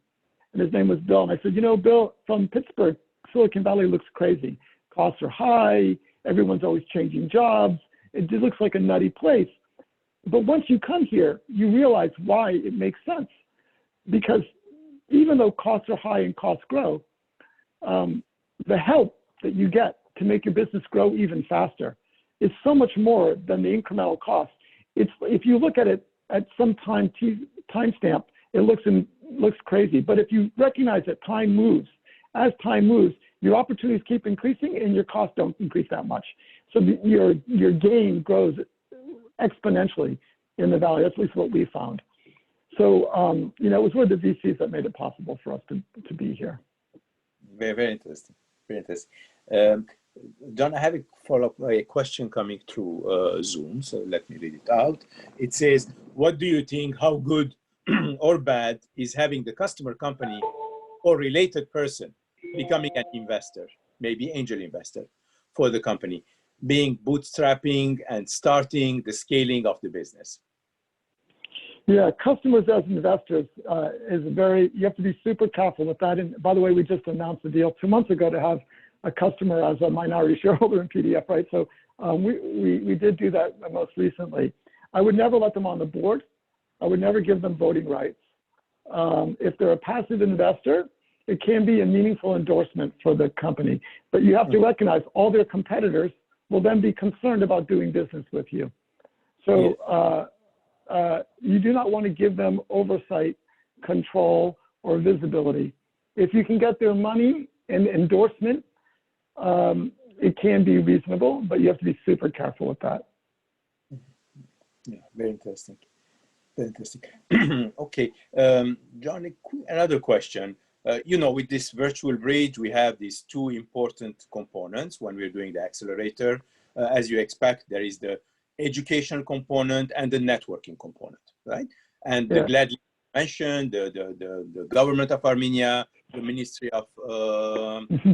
and his name was Bill. And I said, Bill, from Pittsburgh, Silicon Valley looks crazy. Costs are high. Everyone's always changing jobs. It just looks like a nutty place. But once you come here, you realize why it makes sense. Because even though costs are high and costs grow, the help that you get to make your business grow even faster is so much more than the incremental cost. If you look at it at some timestamp, it looks crazy. But if you recognize that time moves, as time moves, your opportunities keep increasing and your costs don't increase that much. So your gain grows exponentially in the valley. That's at least what we found. So it was really the VCs that made it possible for us to be here. Very, very interesting. Very interesting. John, I have a follow-up question coming through Zoom, so let me read it out. It says, what do you think, how good or bad is having the customer company or related person becoming an investor, maybe angel investor for the company, being bootstrapping and starting the scaling of the business? Yeah, customers as investors you have to be super careful with that. And by the way, we just announced a deal 2 months ago to have a customer as a minority shareholder in PDF, right? So we did do that most recently. I would never let them on the board. I would never give them voting rights. If they're a passive investor, it can be a meaningful endorsement for the company. But you have to recognize all their competitors will then be concerned about doing business with you. So you do not want to give them oversight, control, or visibility. If you can get their money and endorsement, it can be reasonable, but you have to be super careful with that. Yeah, very interesting. Very interesting. Okay, John, another question. With this virtual bridge, we have these 2 important components when we're doing the accelerator. As you expect, there is the education component and the networking component, right? And gladly mentioned the government of Armenia, the Ministry of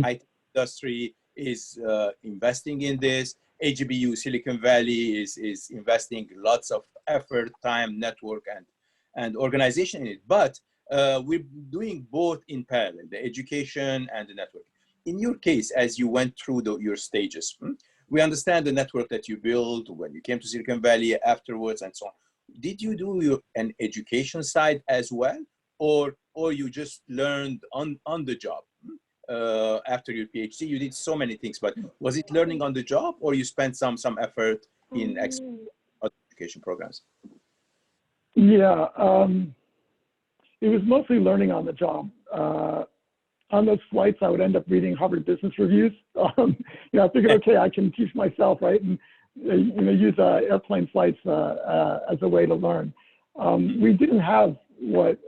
IT Industry is investing in this. AGBU Silicon Valley is investing lots of effort, time, network, and organization in it. But we're doing both in parallel, the education and the network. In your case, as you went through your stages, we understand the network that you built when you came to Silicon Valley afterwards and so on. Did you do an education side as well, or you just learned on the job after your PhD? You did so many things, but was it learning on the job, or you spent some effort in education programs? Yeah, it was mostly learning on the job. On those flights, I would end up reading Harvard Business Reviews. I figured, okay, I can teach myself, right? And use airplane flights as a way to learn. We didn't have what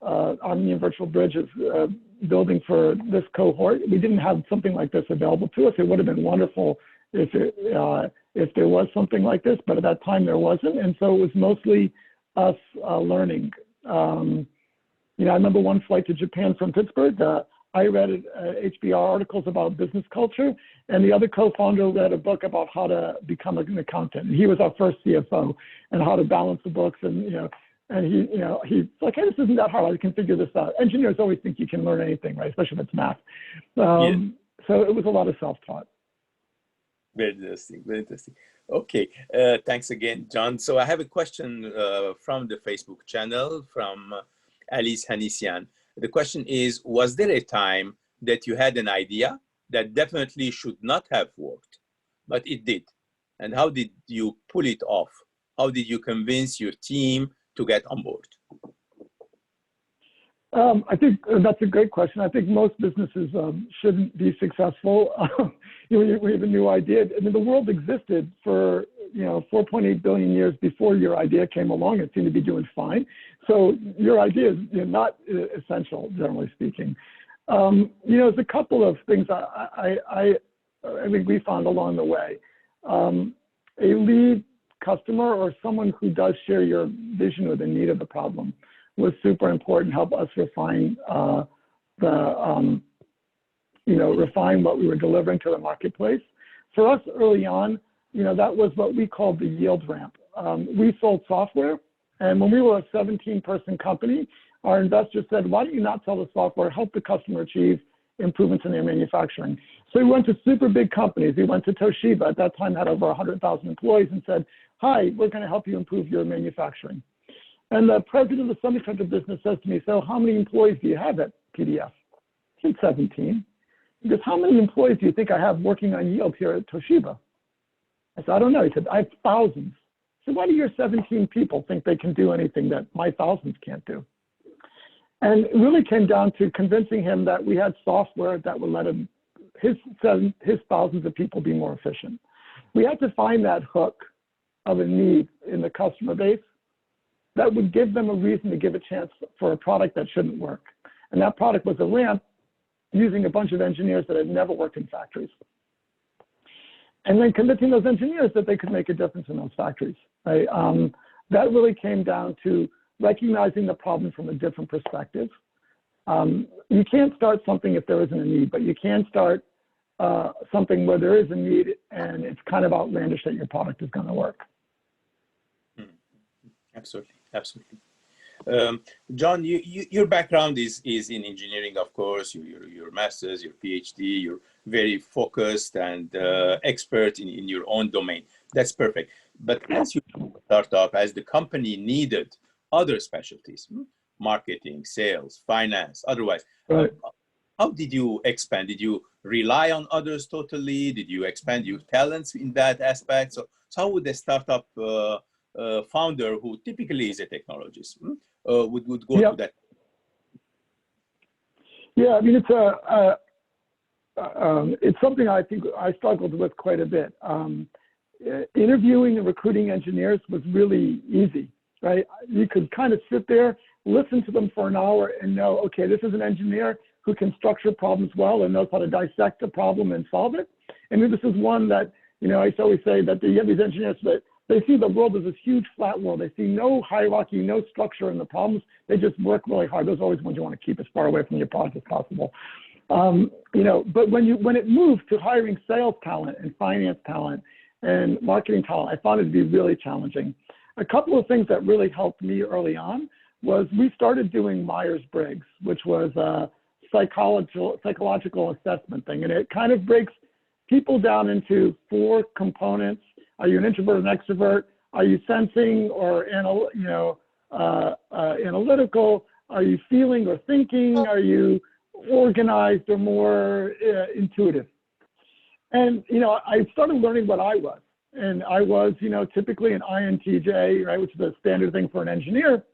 Armenian Virtual Bridge is building for this cohort. We didn't have something like this available to us. It would have been wonderful if there was something like this, but at that time there wasn't. And so it was mostly us learning. I remember one flight to Japan from Pittsburgh. I read HBR articles about business culture, and the other co-founder read a book about how to become an accountant. He was our first CFO, and how to balance the books. And he's like, hey, this isn't that hard. I can figure this out. Engineers always think you can learn anything, right? Especially if it's math. So it was a lot of self-taught. Very interesting. Very interesting. Okay. Thanks again, John. So I have a question from the Facebook channel from Alice Hanisian. The question is, was there a time that you had an idea that definitely should not have worked, but it did? And how did you pull it off? How did you convince your team to get on board? I think that's a great question. I think most businesses shouldn't be successful. We have a new idea. I mean, the world existed for 4.8 billion years before your idea came along. It seemed to be doing fine. So your idea is not essential, generally speaking. There's a couple of things I think we found along the way. A lead customer or someone who does share your vision or the need of the problem was super important, help us refine refine what we were delivering to the marketplace. For us early on, that was what we called the yield ramp. We sold software, and when we were a 17-person company, our investors said, why don't you not sell the software, help the customer achieve improvements in their manufacturing? So we went to super big companies. We went to Toshiba, at that time had over 100,000 employees, and said, hi, we're going to help you improve your manufacturing. And the president of the semiconductor business says to me, so how many employees do you have at PDF? I said, 17. He goes, how many employees do you think I have working on yield here at Toshiba? I said, I don't know. He said, I have thousands. So why do your 17 people think they can do anything that my thousands can't do? And it really came down to convincing him that we had software that would let him, his thousands of people be more efficient. We had to find that hook of a need in the customer base that would give them a reason to give a chance for a product that shouldn't work. And that product was a ramp using a bunch of engineers that had never worked in factories. And then convincing those engineers that they could make a difference in those factories. Right? That really came down to recognizing the problem from a different perspective. You can't start something if there isn't a need, but you can start something where there is a need and it's kind of outlandish that your product is going to work. Absolutely, absolutely. John, your background is in engineering, of course. Your master's, your PhD, you're very focused and expert in your own domain. That's perfect. But as you start up, as the company needed other specialties, marketing, sales, finance, otherwise, right. How did you expand? Did you rely on others totally? Did you expand your talents in that aspect? So how would a startup founder who typically is a technologist would go to that? Yeah, I mean, it's something I think I struggled with quite a bit. Interviewing and recruiting engineers was really easy, right? You could kind of sit there, listen to them for an hour and know, okay, this is an engineer who can structure problems well and knows how to dissect a problem and solve it. And this is one that, I always say that you have these engineers that they see the world as this huge flat world. They see no hierarchy, no structure in the problems. They just work really hard. Those are always ones you want to keep as far away from your product as possible. But when it moved to hiring sales talent and finance talent and marketing talent, I found it to be really challenging. A couple of things that really helped me early on was we started doing Myers-Briggs, which was a psychological assessment thing. And it kind of breaks people down into 4 components. Are you an introvert or an extrovert? Are you sensing or analytical? Are you feeling or thinking? Are you organized or more intuitive? And, I started learning what I was. And I was, typically an INTJ, right, which is a standard thing for an engineer.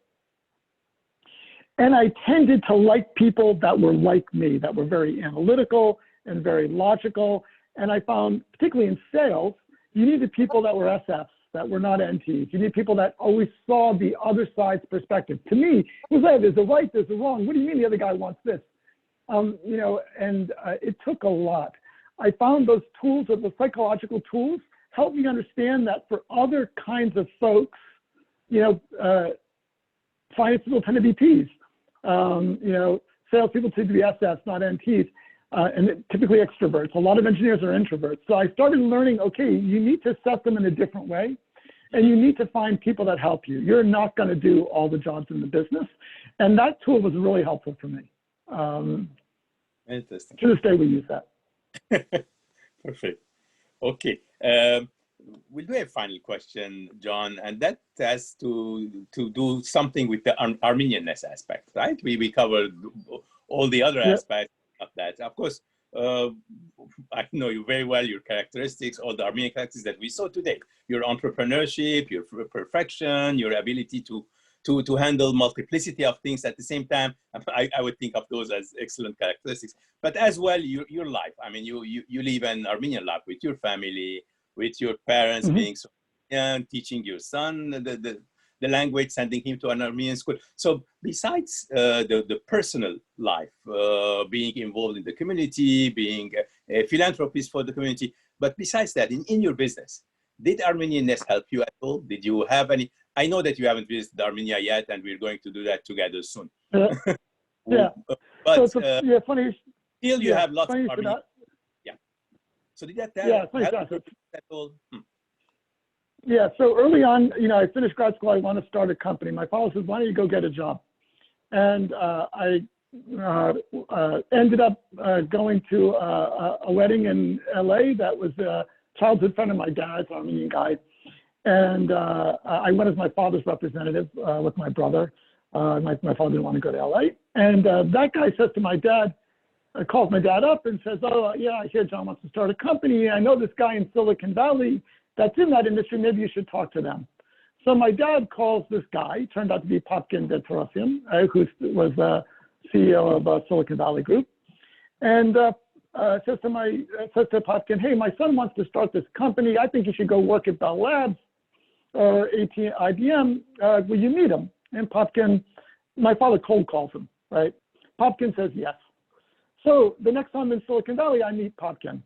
And I tended to like people that were like me, that were very analytical and very logical. And I found, particularly in sales, you needed people that were SFs, that were not NTs. You need people that always saw the other side's perspective. To me, it was like, there's a right, there's a wrong. What do you mean the other guy wants this? It took a lot. I found those tools, the psychological tools, helped me understand that for other kinds of folks, finance people tend to be Ps. Sales people tend to be SFs, not NTs. And typically extroverts. A lot of engineers are introverts. So I started learning, okay, you need to assess them in a different way, and you need to find people that help you. You're not going to do all the jobs in the business. And that tool was really helpful for me. Interesting. To this day, we use that. Perfect. Okay. We'll do a final question, John, and that has to do something with the Armenianness aspect, right? We covered all the other aspects of that. Of course, I know you very well, your characteristics, all the Armenian characteristics that we saw today, your entrepreneurship, your perfection, your ability to handle multiplicity of things at the same time. I would think of those as excellent characteristics, but as well, your life. I mean, you live an Armenian life with your family, with your parents being so young, teaching your son the language, sending him to an Armenian school. So besides the personal life, being involved in the community, being a philanthropist for the community, but besides that, in your business, Did Armenianness help you at all? Did you have any? I know that you haven't visited Armenia yet, and we're going to do that together soon. Yeah. But so yeah, funny. still, you have lots of funny Armenian. Yeah. So did that funny help stuff. you at all? Yeah, so early on, I finished grad school. I want to start a company. My father says, "Why don't you go get a job?" And I ended up going to a wedding in LA that was a childhood friend of my dad's, Armenian guy. And I went as my father's representative with my brother. My father didn't want to go to LA. And that guy says to my dad, calls my dad up and says, "Oh, yeah, I hear John wants to start a company. I know this guy in Silicon Valley that's in that industry. Maybe you should talk to them." So my dad calls this guy, turned out to be Popkin Detrosian, who was the CEO of Silicon Valley Group, and says to Popkin, "Hey, my son wants to start this company. I think you should go work at Bell Labs or IBM. Will you meet him?" And Popkin, my father cold calls him, right? Popkin says yes. So the next time in Silicon Valley, I meet Popkin.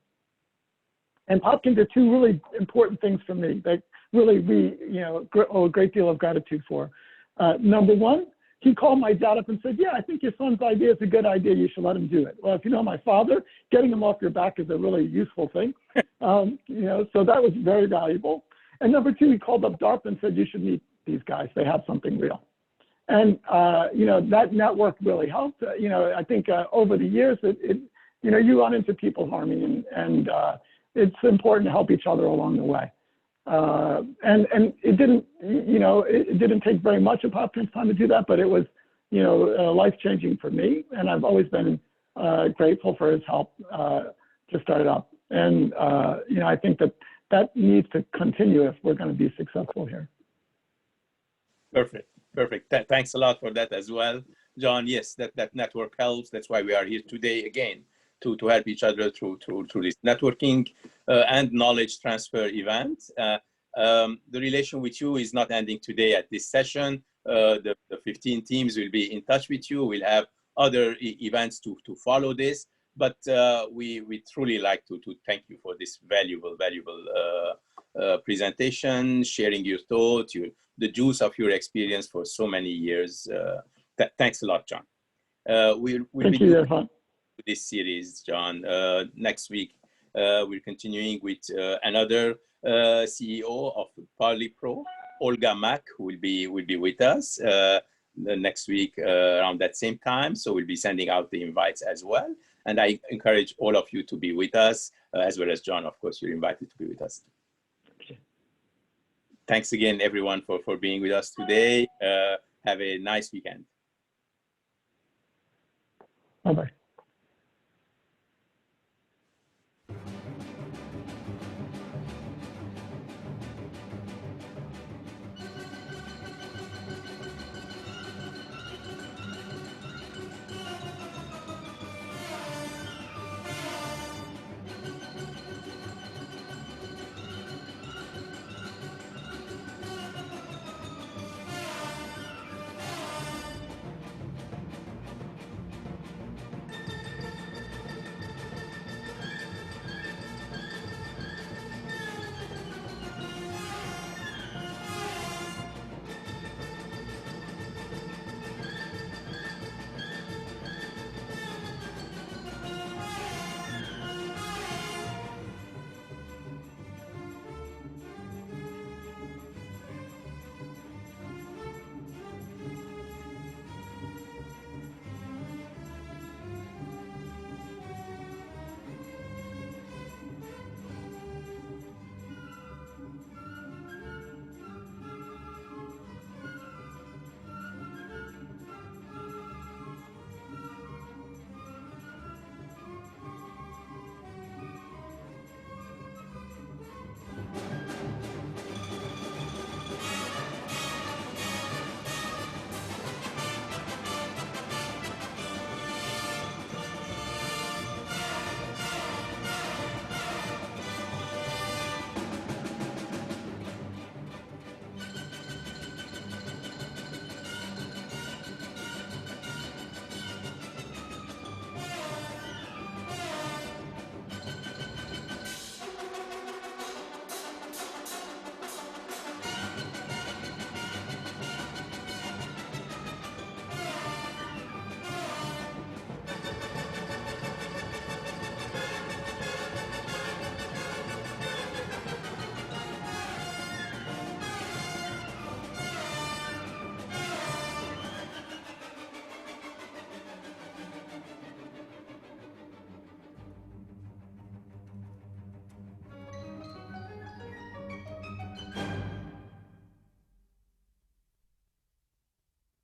And Popkin did two really important things for me that really we, owe a great deal of gratitude for. Number one, he called my dad up and said, "Yeah, I think your son's idea is a good idea. You should let him do it." Well, if you know my father, getting him off your back is a really useful thing. So that was very valuable. And number two, he called up DARPA and said, "You should meet these guys. They have something real." And, that network really helped. I think over the years, you run into people's harmony and it's important to help each other along the way. And it didn't, it didn't take very much of Popkin's time to do that, but it was, life-changing for me. And I've always been grateful for his help to start it up. And, I think that needs to continue if we're going to be successful here. Perfect. Thanks a lot for that as well, John. Yes, that network helps. That's why we are here today again, to help each other through this networking and knowledge transfer event. The relation with you is not ending today at this session. The 15 teams will be in touch with you. We'll have other events to follow this, but we truly like to thank you for this valuable presentation, sharing your thoughts, the juice of your experience for so many years. Thanks a lot, John. We'll be doing this series, John. Next week, we're continuing with another CEO of Parley Pro, Olga Mack, who will be with us next week around that same time. So we'll be sending out the invites as well. And I encourage all of you to be with us, as well as John. Of course, you're invited to be with us. Thanks again, everyone, for being with us today. Have a nice weekend. Bye-bye.